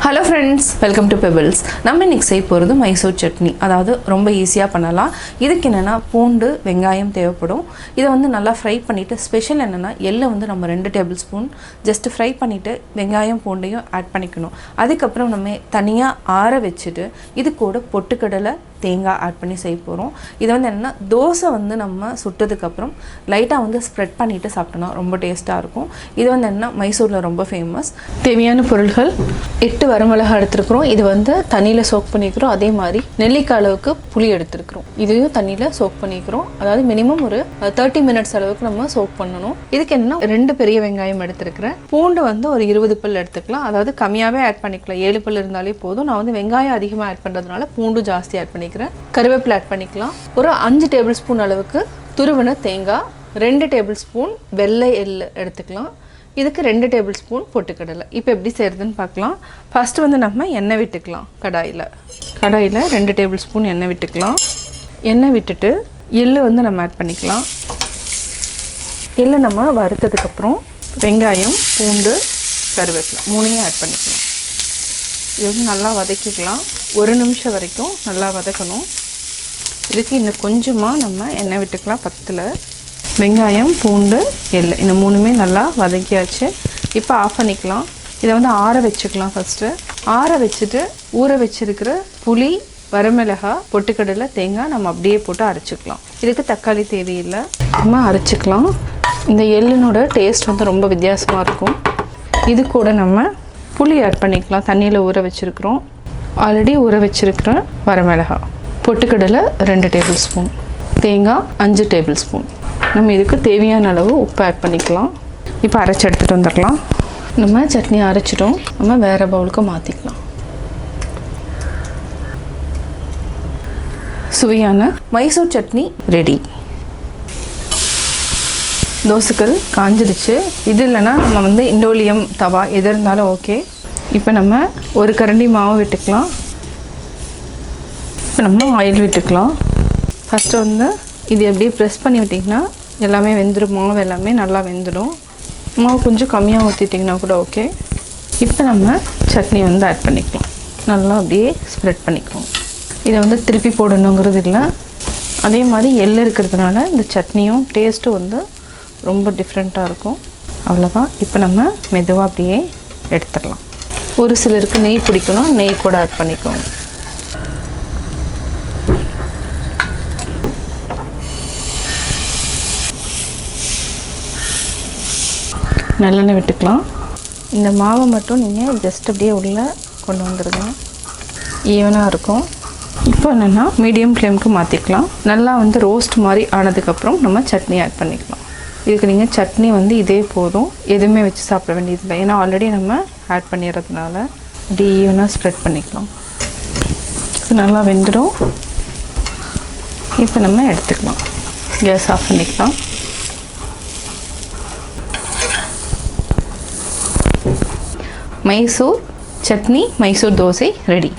Hello friends, welcome to pebbles. நம்ம இன்றைக்கி செய்ய போகிறது மைசூர் சட்னி. அதாவது ரொம்ப ஈஸியாக பண்ணலாம். இதுக்கு என்னென்னா பூண்டு வெங்காயம் தேவைப்படும். இதை வந்து நல்லா ஃப்ரை பண்ணிவிட்டு, ஸ்பெஷல் என்னென்னா எள்ளை வந்து நம்ம 2 டேபிள் ஸ்பூன் ஜஸ்ட்டு ஃப்ரை பண்ணிவிட்டு வெங்காயம் பூண்டையும் ஆட் பண்ணிக்கணும். அதுக்கப்புறம் நம்ம தனியாக ஆற வச்சுட்டு இது கூட பொட்டுக்கடலை தேங்காய் ஆட் பண்ணி செய்ய போகிறோம். இது வந்து என்னென்னா தோசை வந்து நம்ம சுட்டதுக்கப்புறம் லைட்டாக வந்து ஸ்ப்ரெட் பண்ணிவிட்டு சாப்பிட்டோன்னா ரொம்ப டேஸ்ட்டாக இருக்கும். இது வந்து என்னென்னா மைசூரில் ரொம்ப ஃபேமஸ். தேவையான பொருட்கள் 8 வரமிளகா எடுத்துருக்குறோம். இது வந்து தண்ணியில் சோக் பண்ணிக்கிறோம். அதே மாதிரி நெல்லிக்காய் அளவுக்கு புளி எடுத்துருக்குறோம். இதையும் தண்ணியில் சோக் பண்ணிக்கிறோம். அதாவது மினிமம் ஒரு 30 மினிட்ஸ் அளவுக்கு நம்ம சோக் பண்ணணும். இதுக்கு என்னென்னா 2 பெரிய வெங்காயம் எடுத்துருக்கிறேன். பூண்டு வந்து ஒரு 20 பல் எடுத்துக்கலாம். அதாவது கம்மியாகவே ஆட் பண்ணிக்கலாம். 7 பல் இருந்தாலே போதும். நான் வந்து வெங்காயம் அதிகமாக ஆட் பண்ணுறதுனால பூண்டு ஜாஸ்தி ஆட் பண்ணிக்கிறேன். கருவேப்பிலை ஆட் பண்ணிக்கலாம். ஒரு 5 டேபிள் ஸ்பூன் அளவுக்கு துருவன தேங்காய், 2 டேபிள் ஸ்பூன் வெள்ளை எள்ளு எடுத்துக்கலாம். இதுக்கு 2 டேபிள் ஸ்பூன் பொட்டுக்கடலை. இப்போ எப்படி செய்கிறதுன்னு பார்க்கலாம். ஃபஸ்ட்டு வந்து நம்ம எண்ணெய் விட்டுக்கலாம். கடாயில் 2 டேபிள் ஸ்பூன் எண்ணெய் விட்டுக்கலாம். எண்ணெய் விட்டுட்டு எள்ளு வந்து நம்ம ஆட் பண்ணிக்கலாம். எள்ளு நம்ம வறுத்ததுக்கப்புறம் வெங்காயம் பூண்டு கருவேப்பிலை 3ஐயும் ஆட் பண்ணிக்கலாம். இது வந்து நல்லா வதக்கிக்கலாம். 1 நிமிஷம் வரைக்கும் நல்லா வதக்கணும். இதுக்கு இன்னும் கொஞ்சமாக நம்ம எண்ணெய் விட்டுக்கலாம். 10 வெங்காயம் பூண்டு எள்ளு இந்த 3மே நல்லா வதக்கியாச்சு. இப்போ ஆஃப் பண்ணிக்கலாம். இதை வந்து ஆற வச்சுக்கலாம். ஃபஸ்ட்டு ஆற வச்சுட்டு ஊற வச்சுருக்கிற புளி வரமிளகாய் பொட்டுக்கடலை தேங்காய் நம்ம அப்படியே போட்டு அரைச்சிக்கலாம். இதுக்கு தக்காளி தேவையில்லை. நம்ம அரைச்சிக்கலாம். இந்த எள்ளினோட டேஸ்ட் வந்து ரொம்ப வித்தியாசமாக இருக்கும். இது கூட நம்ம புளி ஆட் பண்ணிக்கலாம். தண்ணியில் ஊற வச்சுருக்குறோம். ஆல்ரெடி ஊற வச்சுருக்கிற வரமிளகாய் பொட்டுக்கடலை 2 டேபிள் ஸ்பூன் தேங்காய் 5 டேபிள் ஸ்பூன். நம்ம இதுக்கு தேவையான அளவு உப்பு ஆட் பண்ணிக்கலாம். இப்போ அரைச்சி எடுத்துகிட்டு வந்துடலாம். நம்ம சட்னி அரைச்சிட்டோம். நம்ம வேறு பவுலுக்கு மாற்றிக்கலாம். சுவையான மைசூர் சட்னி ரெடி. தோசைக்கல் காஞ்சிடுச்சு. இது இல்லைன்னா நம்ம வந்து இண்டோலியம் தவா எது இருந்தாலும் ஓகே. இப்போ நம்ம ஒரு கரண்டி மாவு விட்டுக்கலாம். இப்போ நம்ம ஆயில் விட்டுக்கலாம். ஃபஸ்ட்டு வந்து இது எப்படியே ப்ரெஸ் பண்ணி விட்டிங்கன்னா எல்லாமே வெந்துடும். மாவு எல்லாமே நல்லா வெந்துடும். மாவு கொஞ்சம் கம்மியாக ஊற்றிட்டிங்கன்னா கூட ஓகே. இப்போ நம்ம சட்னி வந்து ஆட் பண்ணிக்கலாம். நல்லா அப்படியே ஸ்ப்ரெட் பண்ணிக்கலாம். இதை வந்து திருப்பி போடணுங்கிறது இல்லை. அதே மாதிரி எள்ளு இருக்கிறதுனால இந்த சட்னியும் டேஸ்ட்டும் வந்து ரொம்ப டிஃப்ரெண்ட்டாக இருக்கும். அவ்வளோதான். இப்போ நம்ம மெதுவாக அப்படியே எடுத்துடலாம். ஒரு சிலருக்கு நெய் பிடிக்கணும். நெய் கூட ஆட் பண்ணிக்கோங்க. நல்லெண்ணெய் விட்டுக்கலாம். இந்த மாவை மட்டும் நீங்கள் ஜஸ்ட் அப்படியே உள்ளே கொண்டு வந்துடுங்க. ஈவனாக இருக்கும். இப்போ என்னென்னா மீடியம் ஃப்ளேமுக்கு மாற்றிக்கலாம். நல்லா வந்து ரோஸ்ட் மாதிரி ஆனதுக்கப்புறம் நம்ம சட்னி ஆட் பண்ணிக்கலாம். இதுக்கு நீங்கள் சட்னி வந்து இதே போதும். எதுவுமே வச்சு சாப்பிட வேண்டியதில்லை. ஏன்னா ஆல்ரெடி நம்ம ஆட் பண்ணிடுறதுனால அப்படி ஈவனாக ஸ்ப்ரெட் பண்ணிக்கலாம். இது நல்லா வெந்துடும். இப்போ நம்ம எடுத்துக்கலாம். கேஸ் ஆஃப் பண்ணிக்கலாம். மைசூர் சட்னி மைசூர் தோசை ரெடி.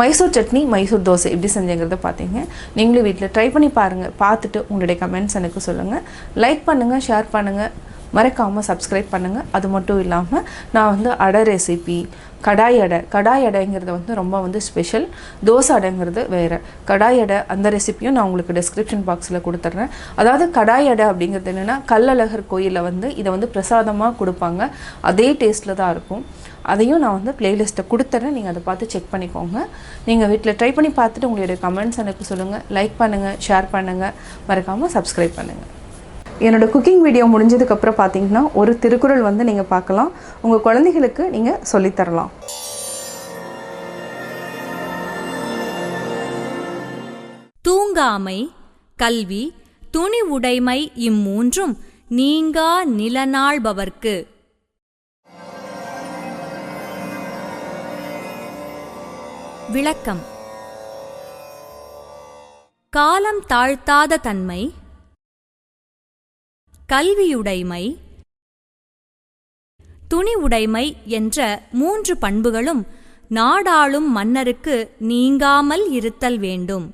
மைசூர் சட்னி மைசூர் தோசை எப்படி செஞ்சங்கிறத பார்த்தீங்க. நீங்களும் வீட்டில் ட்ரை பண்ணி பாருங்கள். பார்த்துட்டு உங்களுடைய கமெண்ட்ஸ் எனக்கு சொல்லுங்கள். லைக் பண்ணுங்கள், ஷேர் பண்ணுங்கள், மறக்காமல் சப்ஸ்கிரைப் பண்ணுங்கள். அது மட்டும் இல்லாமல் நான் வந்து அடை ரெசிபி கடாய் அடைங்கிறது வந்து ரொம்ப வந்து ஸ்பெஷல். தோசை அடைங்கிறது வேறு. கடாய் அடை அந்த ரெசிப்பியும் நான் உங்களுக்கு டிஸ்கிரிப்ஷன் பாக்ஸில் கொடுத்துட்றேன். அதாவது கடாய் அடை அப்படிங்கிறது என்னென்னா கள்ளழகர் கோயிலில் வந்து இதை வந்து பிரசாதமாக கொடுப்பாங்க. அதே டேஸ்ட்டில் தான் இருக்கும். அதையும் நான் வந்து ப்ளேலிஸ்ட்டை கொடுத்துட்றேன். நீங்கள் அதை பார்த்து செக் பண்ணிக்கோங்க. நீங்கள் வீட்டில் ட்ரை பண்ணி பார்த்துட்டு உங்களுடைய கமெண்ட்ஸ் எனக்கு சொல்லுங்கள். லைக் பண்ணுங்கள், ஷேர் பண்ணுங்கள், மறக்காமல் சப்ஸ்கிரைப் பண்ணுங்கள். என்னோடய குக்கிங் வீடியோ முடிஞ்சதுக்கப்புறம் பார்த்தீங்கன்னா ஒரு திருக்குறள் வந்து நீங்கள் பார்க்கலாம். உங்கள் குழந்தைகளுக்கு நீங்கள் சொல்லித்தரலாம். தூங்காமை, கல்வி, துணி உடைமை இம்மூன்றும் நீங்கா நிலநாள்பவர்க்கு. விளக்கம். காலம் தாழ்த்தாத தன்மை, கல்வியுடைமை, துணி உடைமை என்ற 3 பண்புகளும் நாடாளும் மன்னருக்கு நீங்காமல் இருத்தல் வேண்டும்.